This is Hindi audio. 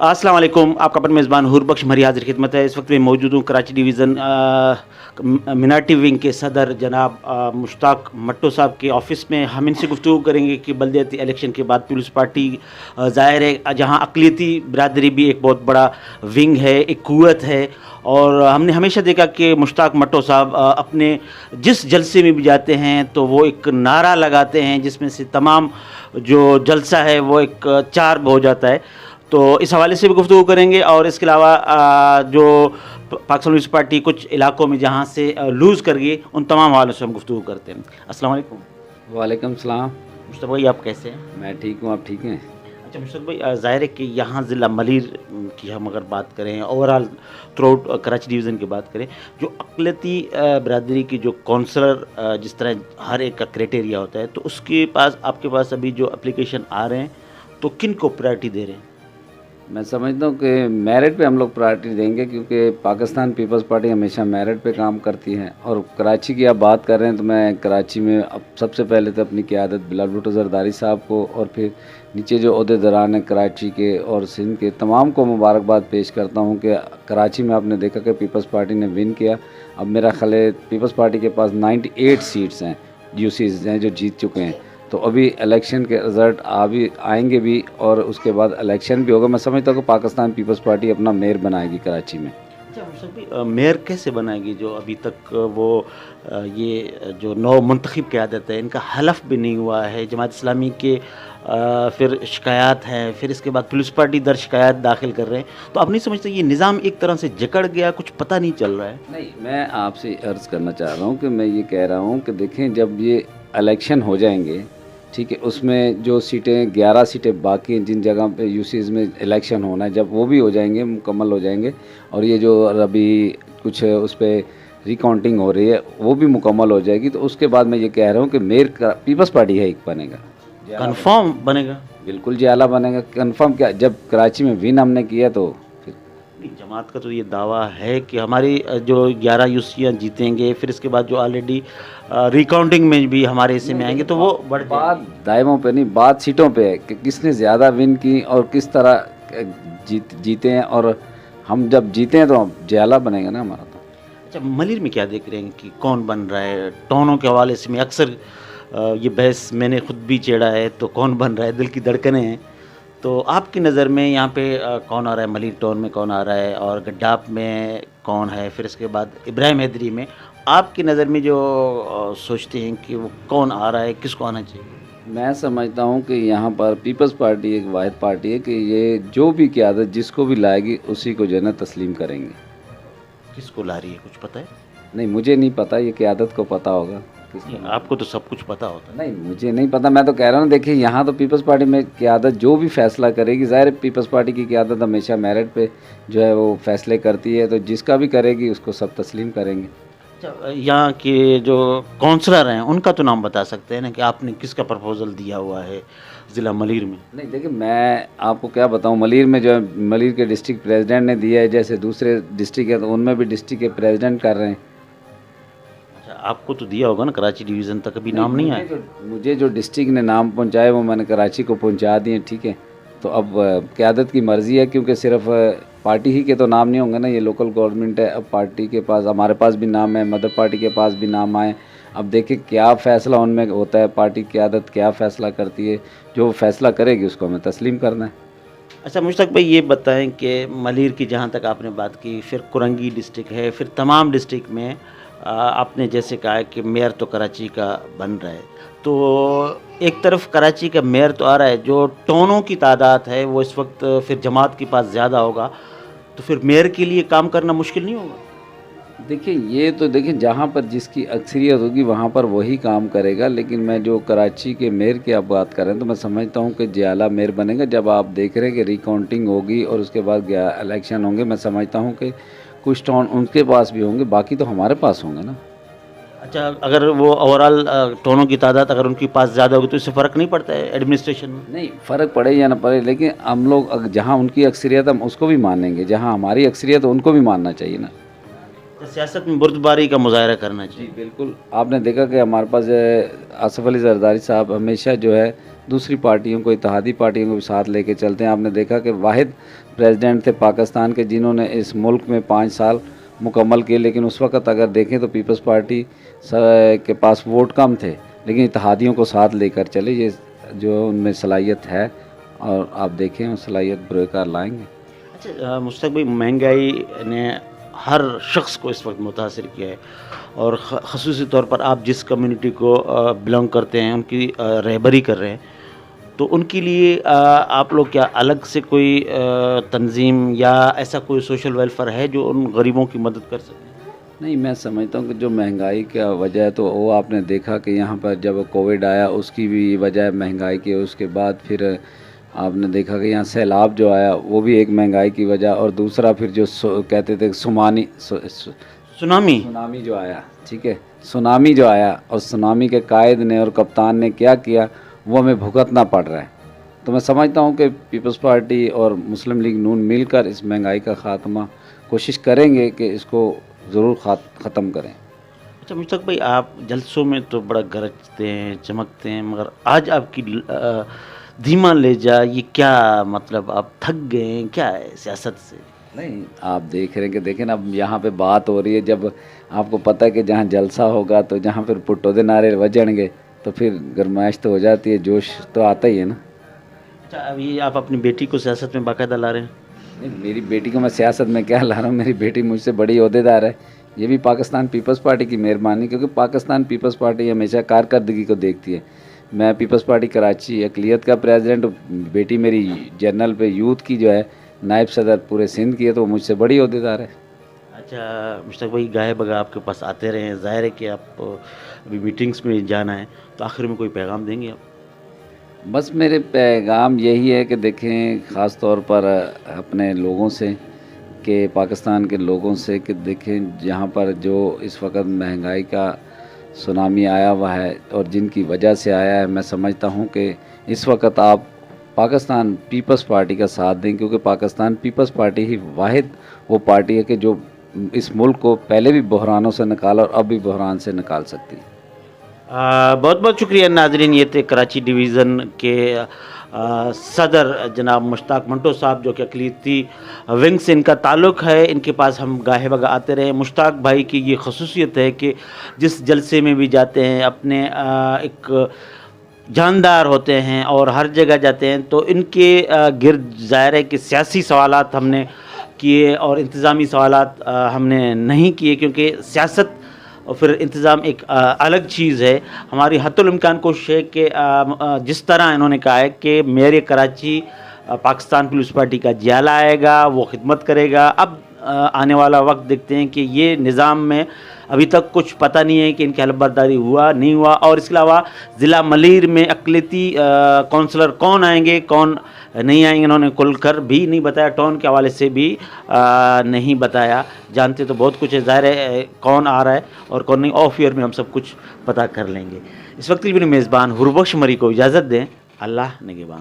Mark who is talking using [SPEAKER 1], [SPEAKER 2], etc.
[SPEAKER 1] अस्सलाम वालेकुम। आपका अपन मेज़बान हूर बख्श हमारी हाजिर खिदमत है। इस वक्त मैं मौजूद हूँ कराची डिवीज़न मिनाटी विंग के सदर जनाब मुश्ताक मट्टो साहब के ऑफ़िस में। हम इनसे गुफ्तगू करेंगे कि बल्दियाती इलेक्शन के बाद पीपल्स पार्टी ज़ाहिर है जहाँ अक़लियती बिरादरी भी एक बहुत बड़ा विंग है, एक क़ुव्वत है। और हमने हमेशा देखा कि मुश्ताक मट्टो साहब अपने जिस जलसे में भी जाते हैं तो वो एक नारा लगाते हैं जिसमें से तमाम जो जलसा है वो एक चार्म हो जाता है। तो इस हवाले से भी गुफ्तगू करेंगे और इसके अलावा जो पाकिस्तान कम्युनिस्ट पार्टी कुछ इलाकों में जहाँ से लूज़ कर गई उन तमाम हवालों से हम गुफ्तगू करते हैं। अस्सलाम वालेकुम।
[SPEAKER 2] वालेकुम सलाम।
[SPEAKER 1] मुश्ताक भाई आप कैसे हैं?
[SPEAKER 2] मैं ठीक हूँ, आप ठीक हैं?
[SPEAKER 1] अच्छा मुश्ताक भाई, ज़ाहिर है कि यहाँ ज़िला मलीर की हम अगर बात करें, overall through out Karachi division की बात करें, जो अक़लियती बिरादरी की जो काउंसलर जिस तरह हर एक का क्राइटेरिया होता है, तो उसके पास आपके पास अभी जो एप्लीकेशन आ रहे हैं तो किन को प्रायोरिटी दे रहे हैं?
[SPEAKER 2] मैं समझता हूँ कि मेरिट पे हम लोग प्रायोरिटी देंगे, क्योंकि पाकिस्तान पीपल्स पार्टी हमेशा मेरिट पे काम करती है। और कराची की आप बात कर रहे हैं तो मैं कराची में अब सबसे पहले तो अपनी क़यादत बिलाल भुट्टो ज़रदारी साहब को और फिर नीचे जो ओहदेदारान हैं कराची के और सिंध के तमाम को मुबारकबाद पेश करता हूँ कि कराची में आपने देखा कि पीपल्स पार्टी ने विन किया। अब मेरा ख्याल है पीपल्स पार्टी के पास 98 सीट्स हैं, यूसीज़ हैं जो जीत चुके हैं। तो अभी इलेक्शन के रिज़ल्ट आएंगे भी और उसके बाद इलेक्शन भी होगा। मैं समझता हूँ कि पाकिस्तान पीपल्स पार्टी अपना मेयर बनाएगी कराची में।
[SPEAKER 1] अच्छा मुश्ताक भाई, मेयर कैसे बनाएगी जो अभी तक वो ये जो नौ मुंतखब क़यादत है इनका हलफ भी नहीं हुआ है? जमात इस्लामी के फिर शिकायत हैं, फिर इसके बाद पुलिस पार्टी दर शिकायत दाखिल कर रहे हैं। तो आप नहीं समझते ये निज़ाम एक तरह से जकड़ गया, कुछ पता नहीं चल रहा है?
[SPEAKER 2] नहीं, मैं आपसे अर्ज़ करना चाह रहा हूँ कि मैं ये कह रहा हूँ कि देखें, जब ये इलेक्शन हो जाएंगे, ठीक है, उसमें जो सीटें 11 सीटें बाकी हैं जिन जगह पे यूसीज़ में इलेक्शन होना है, जब वो भी हो जाएंगे, मुकम्मल हो जाएंगे, और ये जो अभी कुछ उस पर रिकाउंटिंग हो रही है वो भी मुकम्मल हो जाएगी, तो उसके बाद मैं ये कह रहा हूँ कि मेयर का पीपल्स पार्टी है एक बनेगा,
[SPEAKER 1] कन्फर्म बनेगा?
[SPEAKER 2] बिल्कुल जी आला बनेगा। कन्फर्म क्या, जब कराची में विन हमने किया तो फिर
[SPEAKER 1] जमात का तो ये दावा है कि हमारी जो 11 यूसियाँ जीतेंगे, फिर इसके बाद जो ऑलरेडी रिकाउंटिंग में भी हमारे हिस्से में आएंगे तो वो बढ़
[SPEAKER 2] बात दायमों पे नहीं, बात सीटों पे है कि किसने ज़्यादा विन की और किस तरह जीते हैं। और हम जब जीते हैं तो जयाला बनेगा ना हमारा। तो
[SPEAKER 1] अच्छा मलिर में क्या देख रहे हैं कि कौन बन रहा है? टोनों के हवाले से मैं अक्सर ये बहस मैंने खुद भी छेड़ा है, तो कौन बन रहा है, दिल की धड़कनें हैं। तो आपकी नज़र में यहाँ पे कौन आ रहा है? मलिर टोन में कौन आ रहा है और गड्डाप में कौन है? फिर इसके बाद इब्राहिम हैदरी में आपकी नज़र में जो सोचते हैं कि वो कौन आ रहा है, किसको आना चाहिए?
[SPEAKER 2] मैं समझता हूँ कि यहाँ पर पीपल्स पार्टी एक वाहिद पार्टी है कि ये जो भी क़यादत जिसको भी लाएगी उसी को जो है ना तस्लीम करेंगे।
[SPEAKER 1] किसको ला रही है, कुछ पता है?
[SPEAKER 2] नहीं, मुझे नहीं पता, ये क़यादत को पता होगा।
[SPEAKER 1] आपको तो सब कुछ पता होता है।
[SPEAKER 2] नहीं, मुझे नहीं पता, मैं तो कह रहा हूँ। देखिए, यहाँ तो पीपल्स पार्टी में क़यादत जो भी फैसला करेगी, ज़ाहिर है पीपल्स पार्टी की क़यादत हमेशा मेरिट पे जो है वो फैसले करती है, तो जिसका भी करेगी उसको सब तस्लीम करेंगे।
[SPEAKER 1] अच्छा, यहाँ के जो काउंसलर हैं उनका तो नाम बता सकते हैं ना कि आपने किसका प्रपोज़ल दिया हुआ है ज़िला मलीर में?
[SPEAKER 2] नहीं, देखिए, मैं आपको क्या बताऊँ, मलीर में जो है मलीर के डिस्ट्रिक्ट प्रेसिडेंट ने दिया है, जैसे दूसरे डिस्ट्रिक्ट है तो उनमें भी डिस्ट्रिक्ट के प्रेसिडेंट कर रहे हैं।
[SPEAKER 1] अच्छा, आपको तो दिया होगा ना कराची डिवीज़न तक, अभी नाम नहीं आया?
[SPEAKER 2] मुझे जो डिस्ट्रिक्ट ने नाम पहुंचाए वो मैंने कराची को पहुंचा दिए, ठीक है। तो अब क़यादत की मर्ज़ी है, क्योंकि सिर्फ पार्टी ही के तो नाम नहीं होंगे ना, ये लोकल गवर्नमेंट है। अब पार्टी के पास, हमारे पास भी नाम है, मदर पार्टी के पास भी नाम आए। अब देखिए क्या फ़ैसला उनमें होता है, पार्टी क़यादत क्या फ़ैसला करती है, जो फ़ैसला करेगी उसको हमें तस्लीम करना है।
[SPEAKER 1] अच्छा मुश्ताक भाई, ये बताएं कि मलीर की जहाँ तक आपने बात की, फिर कुरंगी डिस्ट्रिक्ट है, फिर तमाम डिस्ट्रिक्ट में आपने जैसे कहा है कि मेयर तो कराची का बन रहा है, तो एक तरफ कराची का मेयर तो आ रहा है, जो टोनों की तादाद है वो इस वक्त फिर जमात के पास ज़्यादा होगा, तो फिर मेयर के लिए काम करना मुश्किल नहीं होगा?
[SPEAKER 2] देखिए, ये तो देखिए, जहाँ पर जिसकी अक्सरियत होगी वहाँ पर वही काम करेगा। लेकिन मैं जो कराची के मेयर की आप बात कर रहे हैं तो मैं समझता हूँ कि जयाला मेयर बनेगा। जब आप देख रहे हैं कि रिकाउंटिंग होगी और उसके बाद इलेक्शन होंगे, मैं समझता हूँ कि कुछ टोन उनके पास भी होंगे, बाकी तो हमारे पास होंगे ना।
[SPEAKER 1] अच्छा, अगर वो ओवरऑल टोनों की तादाद अगर उनके पास ज़्यादा होगी तो इससे फ़र्क नहीं पड़ता है एडमिनिस्ट्रेशन में?
[SPEAKER 2] नहीं, फ़र्क पड़े या ना पड़े, लेकिन हम लोग जहाँ उनकी अक्सरियत हम उसको भी मानेंगे, जहाँ हमारी अक्सरियत उनको भी मानना चाहिए ना।
[SPEAKER 1] तो सियासत में बुर्दबारी का मुजाहरा करना
[SPEAKER 2] जी
[SPEAKER 1] चाहिए।
[SPEAKER 2] बिल्कुल, आपने देखा कि हमारे पास आसिफ अली जरदारी साहब हमेशा जो है दूसरी पार्टियों को, इत्तेहादी पार्टियों को भी साथ लेके चलते हैं। आपने देखा कि वाहिद प्रेसिडेंट थे पाकिस्तान के जिन्होंने इस मुल्क में 5 साल मुकम्मल किए, लेकिन उस वक़्त अगर देखें तो पीपल्स पार्टी के पास वोट कम थे, लेकिन इत्तेहादियों को साथ लेकर चले। ये जो उनमें सलाहियत है और आप देखें उस सलाहियत बरकरार लाएंगे।
[SPEAKER 1] अच्छा मुश्ताक भाई, महंगाई ने हर शख्स को इस वक्त मुतासिर किया है और ख़ुसूसी तौर पर आप जिस कम्युनिटी को बिलोंग करते हैं उनकी रहबरी कर रहे हैं, तो उनके लिए आप लोग क्या अलग से कोई तंजीम या ऐसा कोई सोशल वेलफेयर है जो उन गरीबों की मदद कर सके?
[SPEAKER 2] नहीं, मैं समझता हूँ कि जो महंगाई का वजह है तो वो आपने देखा कि यहाँ पर जब कोविड आया उसकी भी वजह है महंगाई की। उसके बाद फिर आपने देखा कि यहाँ सैलाब जो आया वो भी एक महंगाई की वजह, और दूसरा फिर जो कहते थे सुनामी जो आया, ठीक है, सुनामी जो आया, और सुनामी के कायद ने और कप्तान ने क्या किया वो हमें भुगतना पड़ रहा है। तो मैं समझता हूँ कि पीपल्स पार्टी और मुस्लिम लीग नून मिलकर इस महंगाई का ख़ात्मा कोशिश करेंगे कि इसको ज़रूर ख़त्म करें।
[SPEAKER 1] अच्छा मुश्ताक भाई, आप जलसों में तो बड़ा गरजते हैं, चमकते हैं, मगर आज आपकी धीमा लहजा, ये क्या मतलब आप थक गए हैं क्या है सियासत से?
[SPEAKER 2] नहीं, आप देख रहे हैं कि देखें ना, अब यहाँ पे बात हो रही है, जब आपको पता है कि जहाँ जलसा होगा तो जहाँ फिर पुट्टो दे नारे बजणगे तो फिर गरमाइश तो हो जाती है, जोश तो आता ही है ना।
[SPEAKER 1] अच्छा, अभी आप अपनी बेटी को सियासत में बाकायदा ला रहे हैं?
[SPEAKER 2] नहीं, मेरी बेटी को मैं सियासत में क्या ला रहा हूँ, मेरी बेटी मुझसे बड़ी ओहदेदार है। ये भी पाकिस्तान पीपल्स पार्टी की मेहरबानी, क्योंकि पाकिस्तान पीपल्स पार्टी हमेशा कारकर्दगी को देखती है। मैं पीपल्स पार्टी कराची अक़लियत का प्रेसिडेंट, बेटी मेरी जनरल पे यूथ की जो है नायब सदर पूरे सिंध की है, तो मुझसे बड़ी ओहदेदार है।
[SPEAKER 1] अच्छा मुश्ताक भाई, गाहे बगा आपके पास आते रहे हैं, ज़ाहिर है कि आप अभी मीटिंग्स में जाना है, तो आखिर में कोई पैगाम देंगे आप?
[SPEAKER 2] बस मेरे पैगाम यही है कि देखें, ख़ास तौर पर अपने लोगों से, कि पाकिस्तान के लोगों से, कि देखें जहाँ पर जो इस वक्त महंगाई का सुनामी आया हुआ है और जिनकी वजह से आया है, मैं समझता हूँ कि इस वक्त आप पाकिस्तान पीपल्स पार्टी का साथ दें, क्योंकि पाकिस्तान पीपल्स पार्टी ही वाहिद वो पार्टी है कि जो इस मुल्क को पहले भी बहरानों से निकाला और अब भी बहरान से निकाल सकती है।
[SPEAKER 1] बहुत बहुत शुक्रिया नाजरीन, ये थे कराची डिवीज़न के सदर जनाब मुश्ताक मंटो साहब, जो कि अक़लियती विंग से इनका ताल्लुक़ है। इनके पास हम गाहे बगा आते रहे। मुश्ताक भाई की ये खसूसियत है कि जिस जलसे में भी जाते हैं अपने एक जानदार होते हैं और हर जगह जाते हैं, तो इनके गिर्द ज़ाहिर है कि सियासी सवालात हमने किए और इंतज़ामी सवालात हमने नहीं किए, क्योंकि सियासत और फिर इंतज़ाम एक अलग चीज़ है। हमारी हत्तुल इम्कान कोशिश है कि जिस तरह इन्होंने कहा है कि mayor Karachi Pakistan Peoples Party का जियाला आएगा, वो खिदमत करेगा। अब आने वाला वक्त देखते हैं कि ये निज़ाम में अभी तक कुछ पता नहीं है कि इनकी हलफबरदारी हुआ नहीं हुआ, और इसके अलावा ज़िला मलीर में अक़लियती कौंसलर कौन आएंगे कौन नहीं आएंगे इन्होंने खुलकर भी नहीं बताया, टाउन के हवाले से भी नहीं बताया। जानते तो बहुत कुछ है, ज़ाहिर है कौन आ रहा है और कौन नहीं, ऑफ ईयर में हम सब कुछ पता कर लेंगे। इस वक्त के लिए मेज़बान हुरबख्श मरी को इजाज़त दें। अल्लाह निगहबान।